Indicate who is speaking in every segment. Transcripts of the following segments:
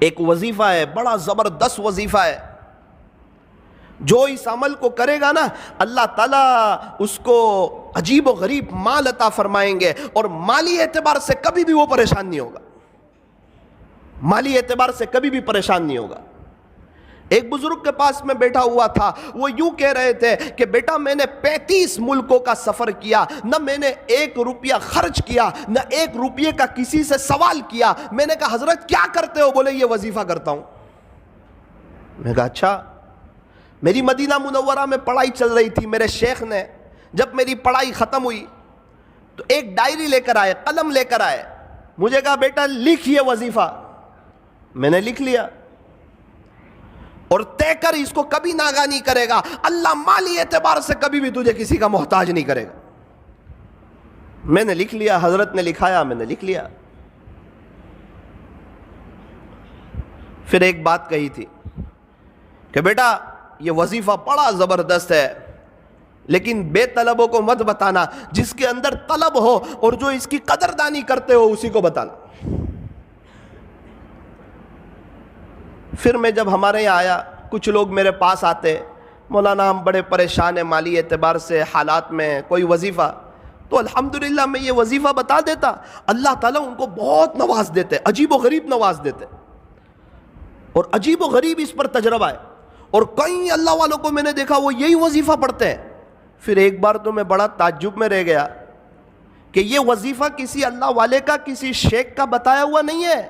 Speaker 1: ایک وظیفہ ہے، بڑا زبردست وظیفہ ہے، جو اس عمل کو کرے گا نا اللہ تعالیٰ اس کو عجیب و غریب مال عطا فرمائیں گے، اور مالی اعتبار سے کبھی بھی وہ پریشان نہیں ہوگا، مالی اعتبار سے کبھی بھی پریشان نہیں ہوگا۔ ایک بزرگ کے پاس میں بیٹھا ہوا تھا، وہ یوں کہہ رہے تھے کہ بیٹا میں نے 35 ملکوں کا سفر کیا، نہ میں نے 1 روپیہ خرچ کیا، نہ 1 روپیے کا کسی سے سوال کیا۔ میں نے کہا حضرت کیا کرتے ہو؟ بولے یہ وظیفہ کرتا ہوں۔ میں نے کہا اچھا۔ میری مدینہ منورہ میں پڑھائی چل رہی تھی، میرے شیخ نے جب میری پڑھائی ختم ہوئی تو ایک ڈائری لے کر آئے، قلم لے کر آئے، مجھے کہا بیٹا لکھ یہ وظیفہ۔ میں نے لکھ لیا، اور طے کر اس کو کبھی ناغہ نہیں کرے گا، اللہ مالی اعتبار سے کبھی بھی تجھے کسی کا محتاج نہیں کرے گا۔ میں نے لکھ لیا، حضرت نے لکھایا، میں نے لکھ لیا۔ پھر ایک بات کہی تھی کہ بیٹا یہ وظیفہ بڑا زبردست ہے، لیکن بے طلبوں کو مت بتانا، جس کے اندر طلب ہو اور جو اس کی قدردانی کرتے ہو اسی کو بتانا۔ پھر میں جب ہمارے یہاں آیا، کچھ لوگ میرے پاس آتے، مولانا ہم بڑے پریشان ہیں مالی اعتبار سے، حالات میں کوئی وظیفہ، تو الحمدللہ میں یہ وظیفہ بتا دیتا، اللہ تعالیٰ ان کو بہت نواز دیتے، عجیب و غریب نواز دیتے، اور عجیب و غریب اس پر تجربہ ہے، اور کئی اللہ والوں کو میں نے دیکھا وہ یہی وظیفہ پڑھتے ہیں۔ پھر ایک بار تو میں بڑا تعجب میں رہ گیا کہ یہ وظیفہ کسی اللہ والے کا، کسی شیخ کا بتایا ہوا نہیں ہے۔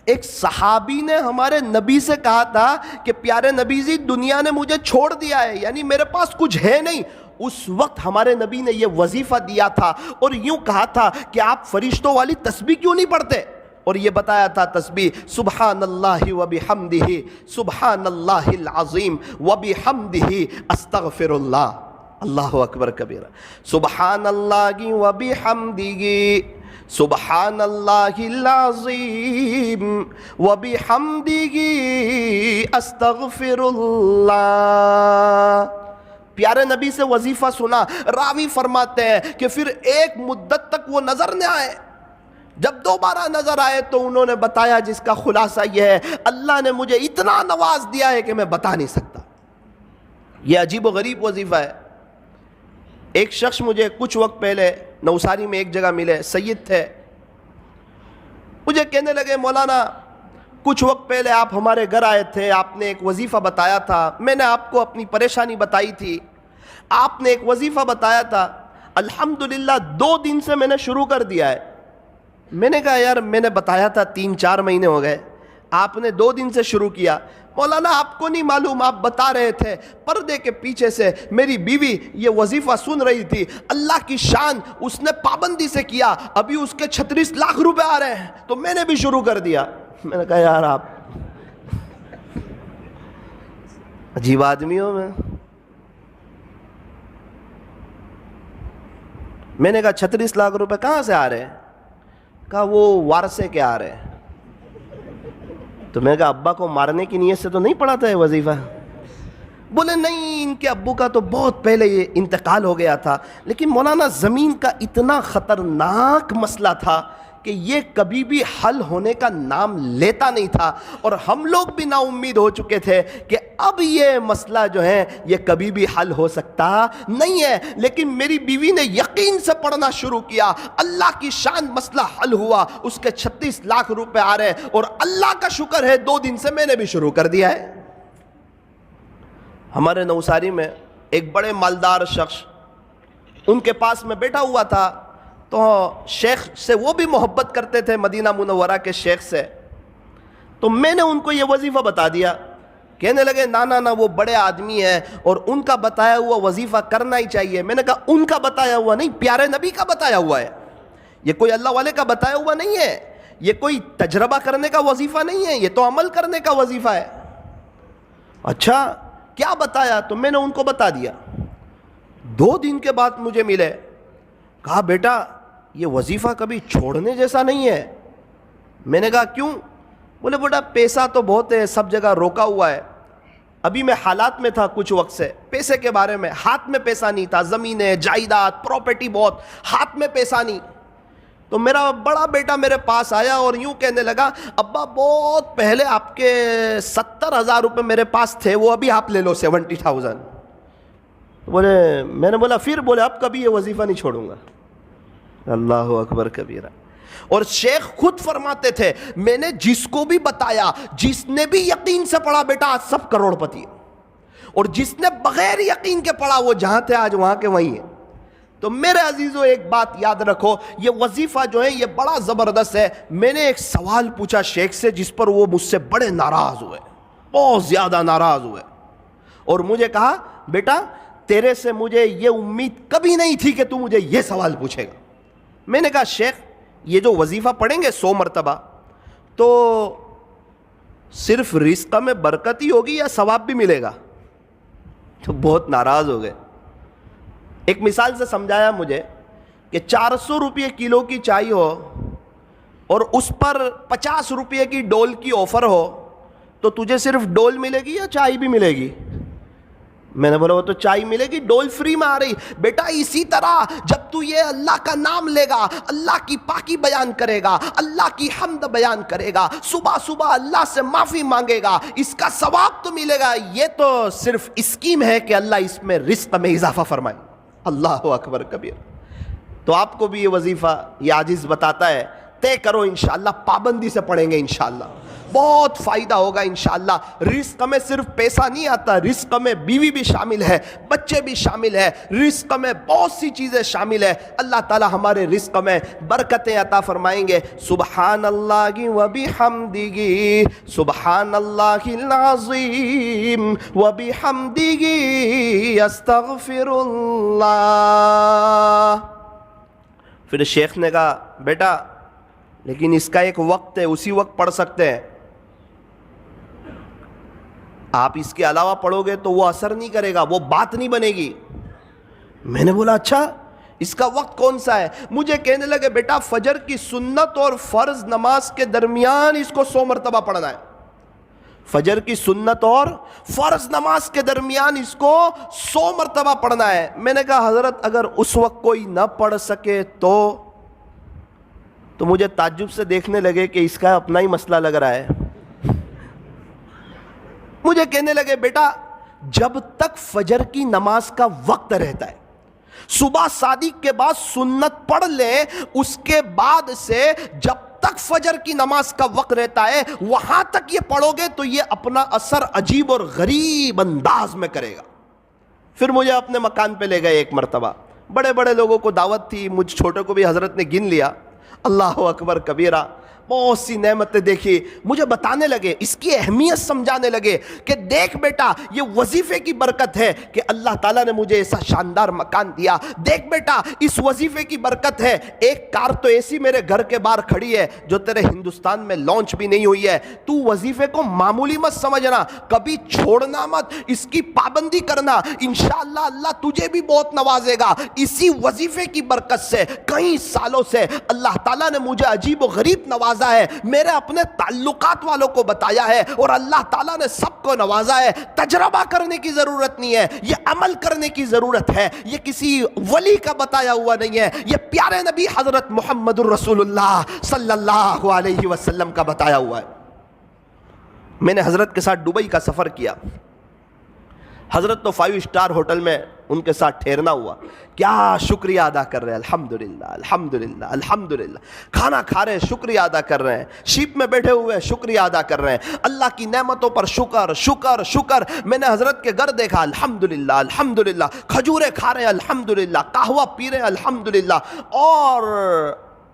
Speaker 1: ایک صحابی نے ہمارے نبی سے کہا تھا کہ پیارے نبی جی دنیا نے مجھے چھوڑ دیا ہے، یعنی میرے پاس کچھ ہے نہیں۔ اس وقت ہمارے نبی نے یہ وظیفہ دیا تھا اور یوں کہا تھا کہ آپ فرشتوں والی تسبیح کیوں نہیں پڑھتے، اور یہ بتایا تھا تسبیح سبحان اللہ و بحمدہ، سبحان اللہ العظیم و بحمدہ استغفر اللہ، اللہ اکبر کبیرہ، سبحان اللہ و بحمدہ، سبحان اللہ العظیم و بحمدہ استغفر اللہ۔ پیارے نبی سے وظیفہ سنا، راوی فرماتے ہیں کہ پھر ایک مدت تک وہ نظر نہ آئے، جب دوبارہ نظر آئے تو انہوں نے بتایا جس کا خلاصہ یہ ہے اللہ نے مجھے اتنا نواز دیا ہے کہ میں بتا نہیں سکتا۔ یہ عجیب و غریب وظیفہ ہے۔ ایک شخص مجھے کچھ وقت پہلے نوساری میں ایک جگہ ملے، سید تھے، مجھے کہنے لگے مولانا کچھ وقت پہلے آپ ہمارے گھر آئے تھے، آپ نے ایک وظیفہ بتایا تھا، میں نے آپ کو اپنی پریشانی بتائی تھی، آپ نے ایک وظیفہ بتایا تھا، الحمدللہ 2 دن سے میں نے شروع کر دیا ہے۔ میں نے کہا یار میں نے بتایا تھا 3-4 مہینے ہو گئے، آپ نے 2 دن سے شروع کیا۔ مولانا آپ کو نہیں معلوم، آپ بتا رہے تھے پردے کے پیچھے سے میری بیوی یہ وظیفہ سن رہی تھی، اللہ کی شان اس نے پابندی سے کیا، ابھی اس کے 36 لاکھ روپے آ رہے ہیں، تو میں نے بھی شروع کر دیا۔ میں نے کہا یار آپ عجیب آدمی ہو۔ میں نے کہا 36 لاکھ روپے کہاں سے آ رہے ہیں؟ کہا وہ وارثے کے آ رہے ہیں۔ تو میں نے کہا ابا کو مارنے کی نیت سے تو نہیں پڑا تھا یہ وظیفہ؟ بولے نہیں ان کے ابو کا تو بہت پہلے یہ انتقال ہو گیا تھا، لیکن مولانا زمین کا اتنا خطرناک مسئلہ تھا کہ یہ کبھی بھی حل ہونے کا نام لیتا نہیں تھا، اور ہم لوگ بھی نا امید ہو چکے تھے کہ اب یہ مسئلہ جو ہے یہ کبھی بھی حل ہو سکتا نہیں ہے، لیکن میری بیوی نے یقین سے پڑھنا شروع کیا، اللہ کی شان مسئلہ حل ہوا، اس کے 36 لاکھ روپے آ رہے، اور اللہ کا شکر ہے 2 دن سے میں نے بھی شروع کر دیا ہے۔ ہمارے نوساری میں ایک بڑے مالدار شخص، ان کے پاس میں بیٹھا ہوا تھا، تو شیخ سے وہ بھی محبت کرتے تھے، مدینہ منورہ کے شیخ سے، تو میں نے ان کو یہ وظیفہ بتا دیا۔ کہنے لگے نا وہ بڑے آدمی ہیں اور ان کا بتایا ہوا وظیفہ کرنا ہی چاہیے۔ میں نے کہا ان کا بتایا ہوا نہیں، پیارے نبی کا بتایا ہوا ہے، یہ کوئی اللہ والے کا بتایا ہوا نہیں ہے، یہ کوئی تجربہ کرنے کا وظیفہ نہیں ہے، یہ تو عمل کرنے کا وظیفہ ہے۔ اچھا کیا بتایا؟ تو میں نے ان کو بتا دیا۔ 2 دن کے بعد مجھے ملے، کہا بیٹا یہ وظیفہ کبھی چھوڑنے جیسا نہیں ہے۔ میں نے کہا کیوں؟ بولے بیٹا پیسہ تو بہت ہے، سب جگہ روکا ہوا ہے، ابھی میں حالات میں تھا کچھ وقت سے، پیسے کے بارے میں ہاتھ میں پیسہ نہیں تھا، زمینیں جائیداد پراپرٹی بہت، ہاتھ میں پیسہ نہیں۔ تو میرا بڑا بیٹا میرے پاس آیا اور یوں کہنے لگا ابا بہت پہلے آپ کے 70,000 روپے میرے پاس تھے، وہ ابھی آپ لے لو 70,000۔ بولے، میں نے بولا پھر؟ بولے اب کبھی یہ وظیفہ نہیں چھوڑوں گا۔ اللہ اکبر کبیرہ۔ اور شیخ خود فرماتے تھے میں نے جس کو بھی بتایا، جس نے بھی یقین سے پڑھا بیٹا آج سب کروڑ پتی ہے، اور جس نے بغیر یقین کے پڑھا وہ جہاں تھے آج وہاں کے وہیں ہیں۔ تو میرے عزیزو ایک بات یاد رکھو، یہ وظیفہ جو ہے یہ بڑا زبردست ہے۔ میں نے ایک سوال پوچھا شیخ سے جس پر وہ مجھ سے بڑے ناراض ہوئے، بہت زیادہ ناراض ہوئے، اور مجھے کہا بیٹا تیرے سے مجھے یہ امید کبھی نہیں تھی کہ تو مجھے یہ سوال پوچھے گا۔ میں نے کہا شیخ یہ جو وظیفہ پڑھیں گے 100 مرتبہ تو صرف رزق میں برکت ہی ہوگی یا ثواب بھی ملے گا؟ تو بہت ناراض ہو گئے۔ ایک مثال سے سمجھایا مجھے کہ 400 روپے کلو کی چائے ہو اور اس پر 50 روپے کی ڈول کی آفر ہو تو تجھے صرف ڈول ملے گی یا چائے بھی ملے گی؟ میں نے بولا وہ تو چائے ملے گی، ڈول فری میں آ رہی۔ بیٹا اسی طرح جب تو یہ اللہ کا نام لے گا، اللہ کی پاکی بیان کرے گا، اللہ کی حمد بیان کرے گا، صبح صبح اللہ سے معافی مانگے گا، اس کا ثواب تو ملے گا۔ یہ تو صرف اسکیم ہے کہ اللہ اس میں رزق میں اضافہ فرمائے۔ اللہ اکبر کبیر۔ تو آپ کو بھی یہ وظیفہ یہ عاجز بتاتا ہے، طے کرو انشاءاللہ، پابندی سے پڑھیں گے انشاءاللہ، بہت فائدہ ہوگا انشاءاللہ۔ رزق میں صرف پیسہ نہیں آتا، رزق میں بیوی بھی شامل ہے، بچے بھی شامل ہے، رزق میں بہت سی چیزیں شامل ہے۔ اللہ تعالی ہمارے رزق میں برکتیں عطا فرمائیں گے۔ سبحان اللہ و بحمدہ، سبحان اللہ العظیم و بحمدہ، استغفر اللہ۔ پھر شیخ نے کہا بیٹا لیکن اس کا ایک وقت ہے، اسی وقت پڑھ سکتے ہیں، آپ اس کے علاوہ پڑھو گے تو وہ اثر نہیں کرے گا، وہ بات نہیں بنے گی۔ میں نے بولا اچھا اس کا وقت کون سا ہے؟ مجھے کہنے لگے بیٹا فجر کی سنت اور فرض نماز کے درمیان اس کو 100 مرتبہ پڑھنا ہے، فجر کی سنت اور فرض نماز کے درمیان اس کو 100 مرتبہ پڑھنا ہے۔ میں نے کہا حضرت اگر اس وقت کوئی نہ پڑھ سکے تو مجھے تعجب سے دیکھنے لگے کہ اس کا اپنا ہی مسئلہ لگ رہا ہے۔ مجھے کہنے لگے بیٹا جب تک فجر کی نماز کا وقت رہتا ہے، صبح صادق کے بعد سنت پڑھ لیں، اس کے بعد سے جب تک فجر کی نماز کا وقت رہتا ہے وہاں تک یہ پڑھو گے تو یہ اپنا اثر عجیب اور غریب انداز میں کرے گا۔ پھر مجھے اپنے مکان پہ لے گئے ایک مرتبہ، بڑے بڑے لوگوں کو دعوت تھی، مجھ چھوٹے کو بھی حضرت نے گن لیا۔ اللہ اکبر کبیرہ، بہت سی نعمتیں دیکھی، مجھے بتانے لگے، اس کی اہمیت سمجھانے لگے کہ دیکھ بیٹا یہ وظیفے کی برکت ہے کہ اللہ تعالیٰ نے مجھے ایسا شاندار مکان دیا، دیکھ بیٹا اس وظیفے کی برکت ہے، ایک کار تو ایسی میرے گھر کے باہر کھڑی ہے جو تیرے ہندوستان میں لانچ بھی نہیں ہوئی ہے، تو وظیفے کو معمولی مت سمجھنا، کبھی چھوڑنا مت، اس کی پابندی کرنا، انشاءاللہ اللہ تجھے بھی بہت نوازے گا۔ اسی وظیفے کی برکت سے کئی سالوں سے اللہ تعالیٰ نے مجھے عجیب و غریب نوازا ہے، میرے اپنے تعلقات والوں کو بتایا ہے، اور اللہ تعالیٰ نے سب کو نوازا ہے۔ تجربہ کرنے کی ضرورت نہیں ہے، یہ عمل کرنے کی ضرورت ہے، یہ کسی ولی کا بتایا ہوا نہیں ہے، یہ پیارے نبی حضرت محمد الرسول اللہ صلی اللہ علیہ وسلم کا بتایا ہوا ہے۔ میں نے حضرت کے ساتھ دبئی کا سفر کیا، حضرت تو 5 اسٹار ہوٹل میں ان کے ساتھ ٹھہرنا ہوا، کیا شکریہ ادا کر رہے ہیں، الحمدللہ الحمدللہ الحمدللہ، کھانا کھا رہے ہیں شکریہ ادا کر رہے ہیں، شیپ میں بیٹھے ہوئے شکریہ ادا کر رہے ہیں، اللہ کی نعمتوں پر شکر شکر شکر۔ میں نے حضرت کے گھر دیکھا، الحمدللہ الحمدللہ، کھجورے کھا رہے ہیں الحمدللہ، قہوہ پی رہے ہیں الحمدللہ، اور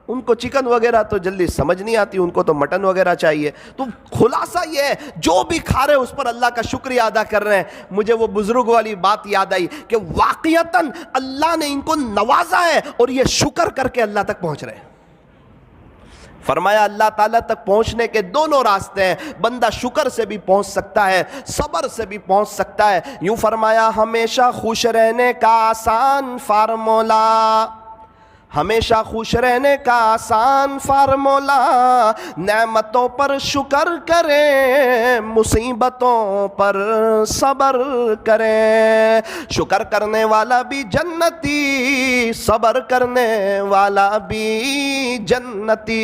Speaker 1: ان کو چکن وغیرہ تو جلدی سمجھ نہیں آتی، ان کو تو مٹن وغیرہ چاہیے۔ تو خلاصہ یہ ہے جو بھی کھا رہے ہیں اس پر اللہ کا شکریہ ادا کر رہے ہیں۔ مجھے وہ بزرگ والی بات یاد آئی کہ واقعتاً اللہ نے ان کو نوازا ہے اور یہ شکر کر کے اللہ تک پہنچ رہے ہیں۔ فرمایا اللہ تعالیٰ تک پہنچنے کے دونوں راستے ہیں، بندہ شکر سے بھی پہنچ سکتا ہے، صبر سے بھی پہنچ سکتا ہے۔ یوں فرمایا ہمیشہ خوش رہنے کا آسان فارمولا، ہمیشہ خوش رہنے کا آسان فارمولا، نعمتوں پر شکر کریں، مصیبتوں پر صبر کریں، شکر کرنے والا بھی جنتی، صبر کرنے والا بھی جنتی۔